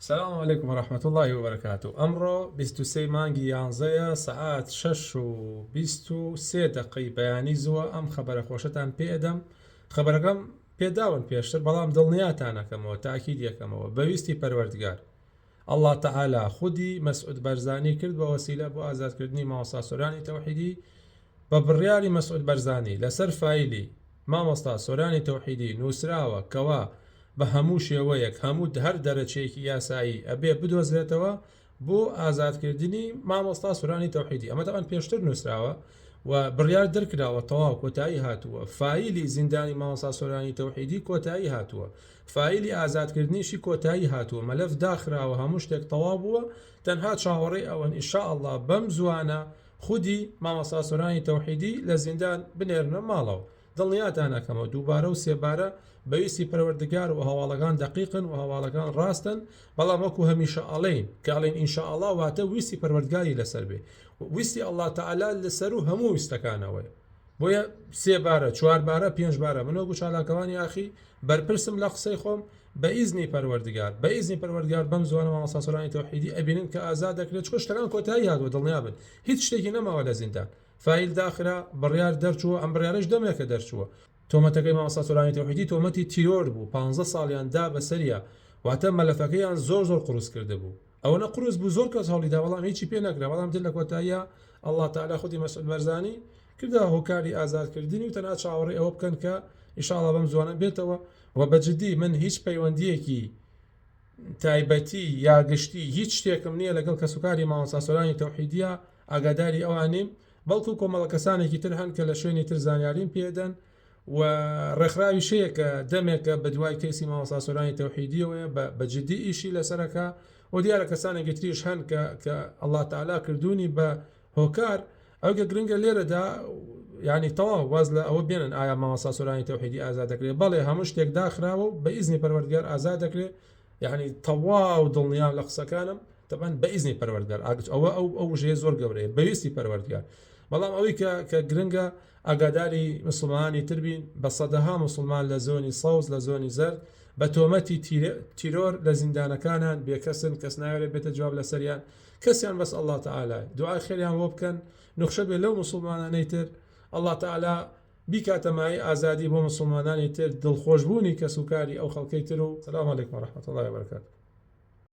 السلام عليكم ورحمة الله وبركاته. أمرو 23 مانگی 11 سعات 6 و 23 دقی بەیانی زووە ئەم خەبەرە خۆشەتان پێدەم. خەبەرەکەم پێداون پێشتر بەڵام دڵنیاتانەکەمەوە تاکید یەکەمەوە بەویستی پەروەردگار الله تعالی خودی مەسعود بەرزانی کرد بە وەسیلە بۆ ئازادکردنی مامۆستا سۆرانی تەوحیدی بە بڕیاری مەسعود بەرزانی لەسەر فایلی مامۆستا سۆرانی تەوحیدی نووسراوە کەوا بە هەموو شێوەیەک هەموو هەر دەرەچەیەکی یاسایی ئەبێ بدۆزرێتەوە بۆ ئازادکردنی مامۆستا سۆرانی تەوحیدی. ئەمە تەمان پێشتر نووسراوە و بڕیار دەرکراوە تەواو کۆتایی هاتووە. فایلی زیندانی مامۆستا سۆرانی تەوحیدی کۆتایی هاتووە، فایلی ئازادکردنیشی کۆتایی هاتووە، مەلەف داخراوە، هەموو شتێک تەواو بووە. تەنها چاوەڕێی ئەوەن ئینشاءالله بەم زوانە خودی مامۆستا سۆرانی تەوحیدی لە زیندان بنێرنە ماڵەوە. دڵنیاتانەکەمەوە دووبارە و سێبارە بەویستی پەروەردگار و هەواڵەکان دقیقن و هەواڵەکان ڕاستن، بەڵام وەکو هەمیشە ئەڵێن کە ئەڵێن ئینشاءالله واتە ویستی پەروەردگاری لەسەر بێ، ویستی الله تعالی لەسەر و هەموو ویستەکانەوەی. بۆیە سێبارە، چواربارە، پێنجبارە من وەکو چالاکەوانی ئاخی بەرپرسم لە قسەی خۆم بە ئیزنی پەروەردگار بەم زوانە مامۆستا سۆرانی تەوحیدی ئەبینن کە ئازاد دەکرێت. چکە شتەکان کۆتایی هاتووە، دڵنیا بن هیچ شتێکی نەماوە لە زیندان. فایل داخرا، بڕیار دەرچووە، ئەم بڕیارش دەمێکە دەرچووە. تۆمەتەکەی مامۆستا سۆرانی تەوحیدی تۆمەتی تیرۆر بوو، 15 ساڵیان دا بەسەریە، واتە مەلەفەکەیان زۆر قروس کرده بوو. ئەوەنە قروس بوو، زۆر کەس هەوڵیدا بەڵام هیچی پێ نەکرا. بەڵام تر لە کۆتاییە الله تعالی خودی مەسعود بەرزانی کردە هۆکاری ئازادکردنی و تەنها چاوەڕێی ئەوە بکەن کە ئینشاءالله بەم زوانە بێتەوە. و بەجددی من هیچ پەیوەندیەکی تایبەتی یا گشتی هیچ شتێکم نییە لەگەڵ کەسوکاری مامۆستا سۆرانی تەوحیدیە، ئاگاداری ئەوانیم، بەڵکو کۆمەڵە کەسانێکی تر هەن کە لە شوێنی تر زانیاریم پێدەن و ڕێکخراوی شەیەکە دەمێکە بە دوای کەسی مامۆستا سۆرانی تەوحیدیەوەیە بەجددی ئیشی لەسەرەکە و دیارە کەسانێکی تریش هەن کە الله تعالی کردوونی بە هۆکار. ئەوگە گرنگە لێرەدا یعنی تەواو واز لە ئەوە بێنن ئایا مامۆستا سۆرانی تەوحیدی ئازاد دەکرێت. بەڵێ هەموو شتێک داخراوە و بە ئیزنی پەروەردگار ئازاد دەکرێت، یعنی تەواو دڵنیام لە قسەکانم تەبەن بە ئیزنی پەروەردگار. ئەوە ئەو ژێ زۆر گەورەیە، بەویستی پەروەردگار. بەڵام ئەوەی کە گرنگە ئاگاداری مسلمانی تربین بە سەدەها مسلمان لە زۆنی سەوز لە زۆنی زەرد بە تۆمەتی تیرۆر لە زیندانەکانان بێکەسن، کەس ناوێت بێتە جواب لەسەریان، کەسیان بەس الله تعالی دوعای خێریان بۆ بکەن، نوخشە بێ لەو مسلمانانەی تر الله تعالی بیکاتەمای ئازادی بۆ مسلمانانی تر، دڵخۆشبوونی کەسوکاری ئەو خەڵکەی تر. و سلام علیکم ورحمة الله وبركاته.